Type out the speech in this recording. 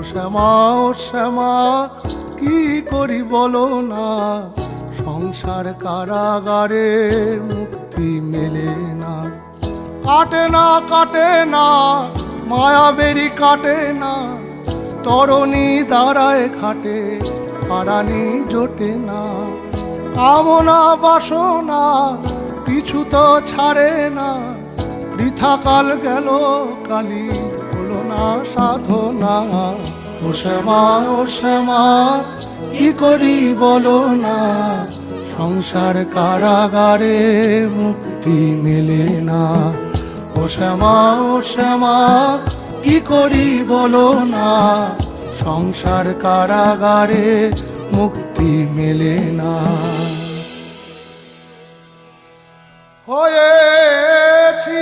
শ্যামা ও শ্যামা কি করি বলো না, সংসার কারাগারে মুক্তি মেলে না। কাটে না কাটে না মায়া বেরি কাটে না, তরণী দাঁড়ায় ঘাটে পারানি জোটে না। কামনা বাসনা পিছু তো ছাড়ে না, বৃথা কাল গেল কালি হলো না সাধনা। ও শ্যামা ও শ্যামা কি করি বলো না, সংসার কারাগারে মুক্তি মেলে না। ও শ্যামা ও শ্যামা কি করি বলো না, সংসার কারাগারে মুক্তি মেলে না। হয়েছি